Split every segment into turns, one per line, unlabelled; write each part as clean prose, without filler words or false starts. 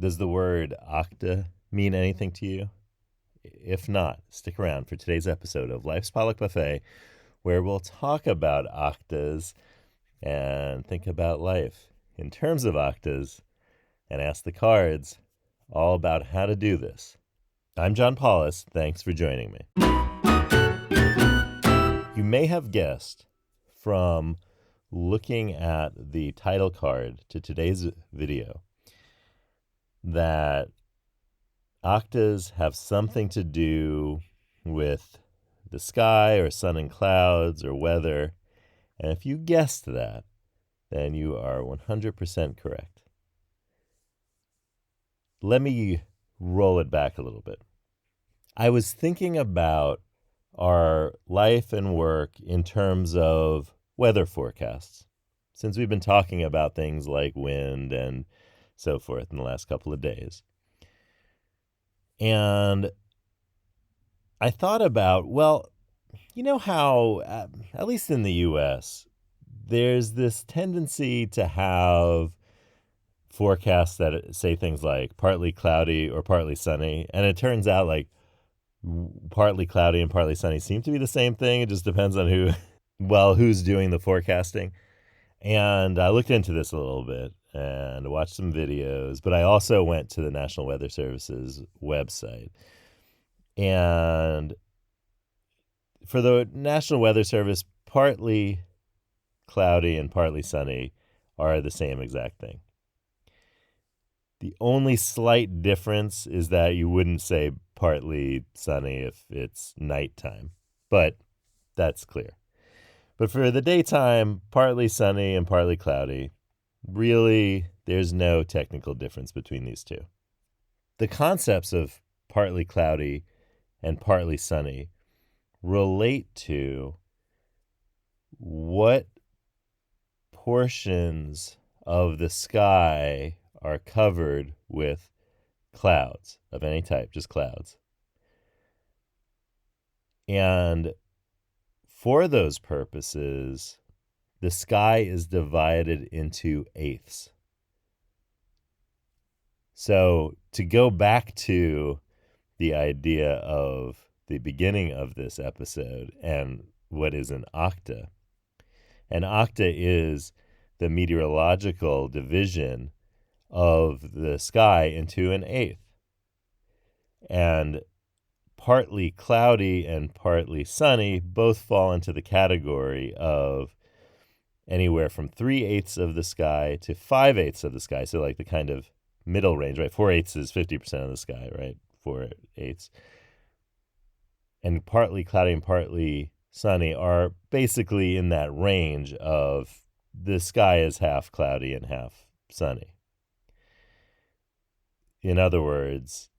Does the word octa mean anything to you? If not, stick around for today's episode of Life's Pollock Buffet, where we'll talk about octas and think about life in terms of octas and ask the cards all about how to do this. I'm John Paulus. Thanks for joining me. You may have guessed from looking at the title card to today's video that octas have something to do with the sky or sun and clouds or weather. And if you guessed that, then you are 100% correct. Let me roll it back a little bit. I was thinking about our life and work in terms of weather forecasts, since we've been talking about things like wind and so forth in the last couple of days. And I thought about, well, you know how, at least in the U.S., there's this tendency to have forecasts that say things like partly cloudy or partly sunny. And it turns out like partly cloudy and partly sunny seem to be the same thing. It just depends on who's doing the forecasting. And I looked into this a little bit and watched some videos, but I also went to the National Weather Service's website. And for the National Weather Service, partly cloudy and partly sunny are the same exact thing. The only slight difference is that you wouldn't say partly sunny if it's nighttime, but that's clear. But for the daytime, partly sunny and partly cloudy, really, there's no technical difference between these two. The concepts of partly cloudy and partly sunny relate to what portions of the sky are covered with clouds of any type, just clouds. And for those purposes, the sky is divided into eighths. So to go back to the idea of the beginning of this episode and what is an octa is the meteorological division of the sky into an eighth. And partly cloudy and partly sunny both fall into the category of anywhere from 3/8 of the sky to 5/8 of the sky. So like the kind of middle range, right? 4/8 is 50% of the sky, right? 4/8. And partly cloudy and partly sunny are basically in that range of the sky is half cloudy and half sunny. In other words,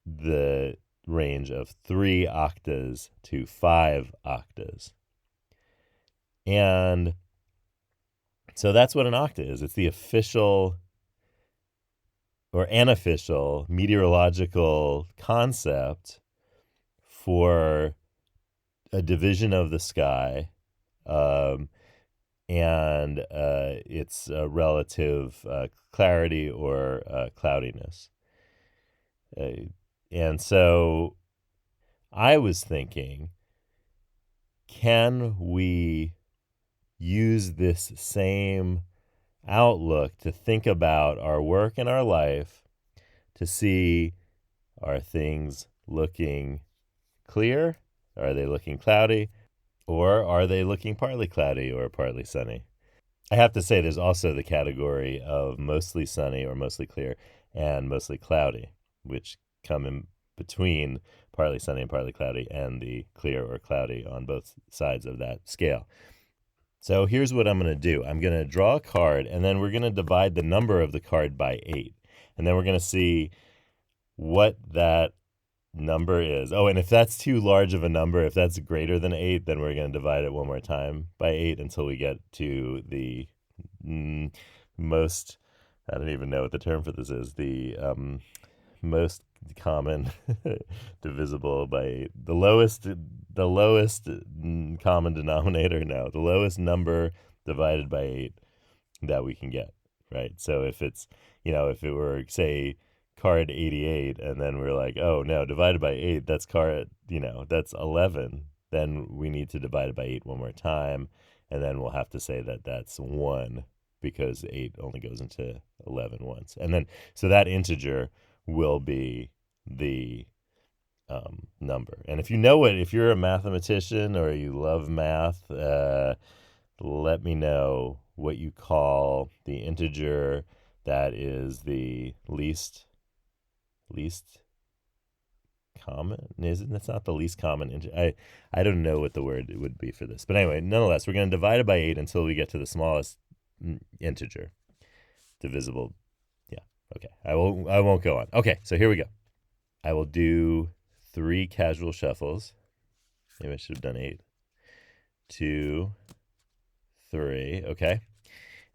the range of 3 octas to 5 octas. And so that's what an octa is. It's the official or unofficial meteorological concept for a division of the sky and its relative clarity or cloudiness. And so I was thinking, can we use this same outlook to think about our work and our life to see, are things looking clear? Are they looking cloudy? Or are they looking partly cloudy or partly sunny? I have to say there's also the category of mostly sunny or mostly clear and mostly cloudy, which come in between partly sunny and partly cloudy and the clear or cloudy on both sides of that scale. So here's what I'm going to do. I'm going to draw a card, and then we're going to divide the number of the card by 8. And then we're going to see what that number is. Oh, and if that's too large of a number, if that's greater than 8, then we're going to divide it one more time by 8 until we get to the most, I don't even know what the term for this is, the most common divisible by 8. The lowest common denominator, no, the lowest number divided by 8 that we can get, right? So if it's, if it were, say, card 88, and then we're like, oh no, divided by 8, that's that's 11. Then we need to divide it by 8 one more time, and then we'll have to say that that's 1 because 8 only goes into 11 once. And then, so that integer will be the number. And if you're a mathematician or you love math, let me know what you call the integer that is the least common. That's not the least common integer. I don't know what the word would be for this. But anyway, nonetheless, we're going to divide it by 8 until we get to the smallest integer. Divisible. Yeah. Okay. I won't go on. Okay, so here we go. I will do 3 casual shuffles. Maybe I should have done 8. 2, 3. Okay.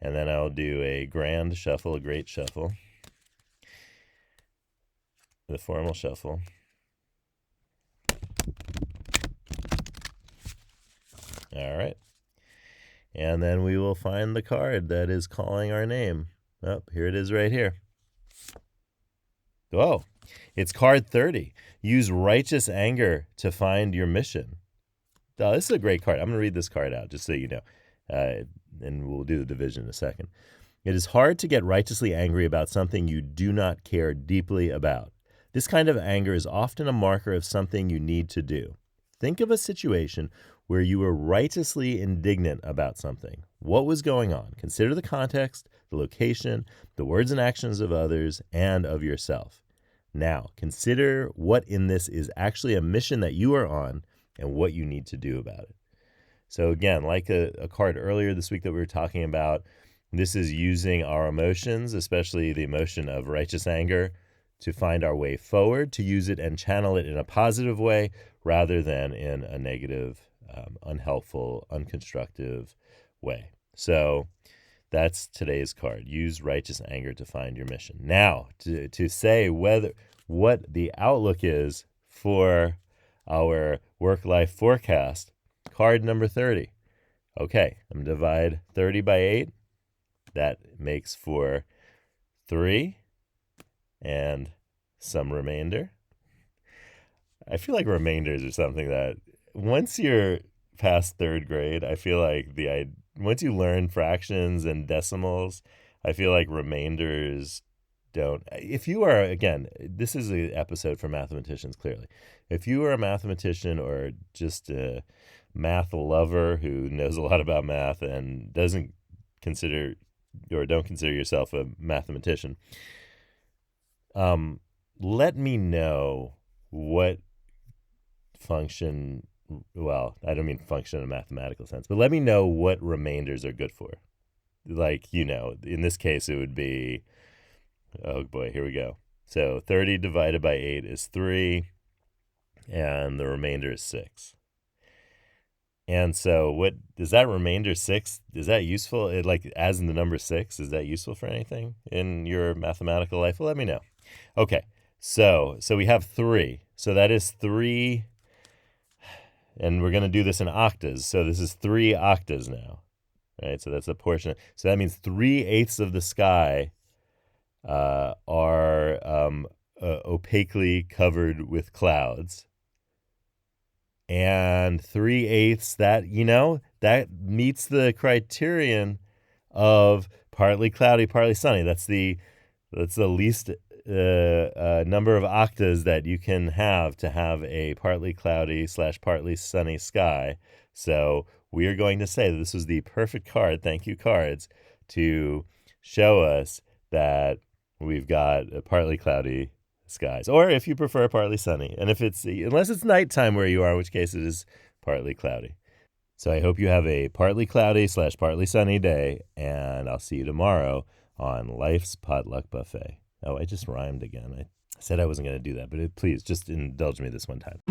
And then I'll do a grand shuffle, a great shuffle, the formal shuffle. All right. And then we will find the card that is calling our name. Oh, here it is right here. Oh, it's card 30. Use righteous anger to find your mission. Oh, this is a great card. I'm going to read this card out just so you know. And we'll do the division in a second. It is hard to get righteously angry about something you do not care deeply about. This kind of anger is often a marker of something you need to do. Think of a situation where you were righteously indignant about something. What was going on? Consider the context, the location, the words and actions of others, and of yourself. Now, consider what in this is actually a mission that you are on and what you need to do about it. So again, like a card earlier this week that we were talking about, this is using our emotions, especially the emotion of righteous anger, to find our way forward, to use it and channel it in a positive way rather than in a negative, unhelpful, unconstructive way. So that's today's card. Use righteous anger to find your mission. Now, to say what the outlook is for our work-life forecast, card number 30. Okay, I'm going to divide 30 by 8. That makes for 3 and some remainder. I feel like remainders are something that once you're past 3rd grade, I feel like once you learn fractions and decimals, I feel like remainders don't. If you are, again, this is an episode for mathematicians, clearly. If you are a mathematician or just a math lover who knows a lot about math and don't consider yourself a mathematician, let me know what function, well, I don't mean function in a mathematical sense, but let me know what remainders are good for. Like, in this case, it would be, oh boy, here we go. So 30 divided by 8 is 3, and the remainder is 6. And so what is that remainder 6? Is that useful? As in the number 6, is that useful for anything in your mathematical life? Well, let me know. Okay, so we have 3. So that is 3, and we're going to do this in octas. So this is 3 octas now, right? So that's a portion. So that means 3/8 of the sky are opaquely covered with clouds. And 3/8, that meets the criterion of partly cloudy, partly sunny. That's the least number of octas that you can have to have a partly cloudy / partly sunny sky. So we are going to say that this was the perfect card, thank you cards, to show us that we've got a partly cloudy skies, or if you prefer partly sunny, and unless it's nighttime where you are, in which case it is partly cloudy. So I hope you have a partly cloudy / partly sunny day, and I'll see you tomorrow on Life's Potluck Buffet. Oh, I just rhymed again. I said I wasn't going to do that, but please just indulge me this one time.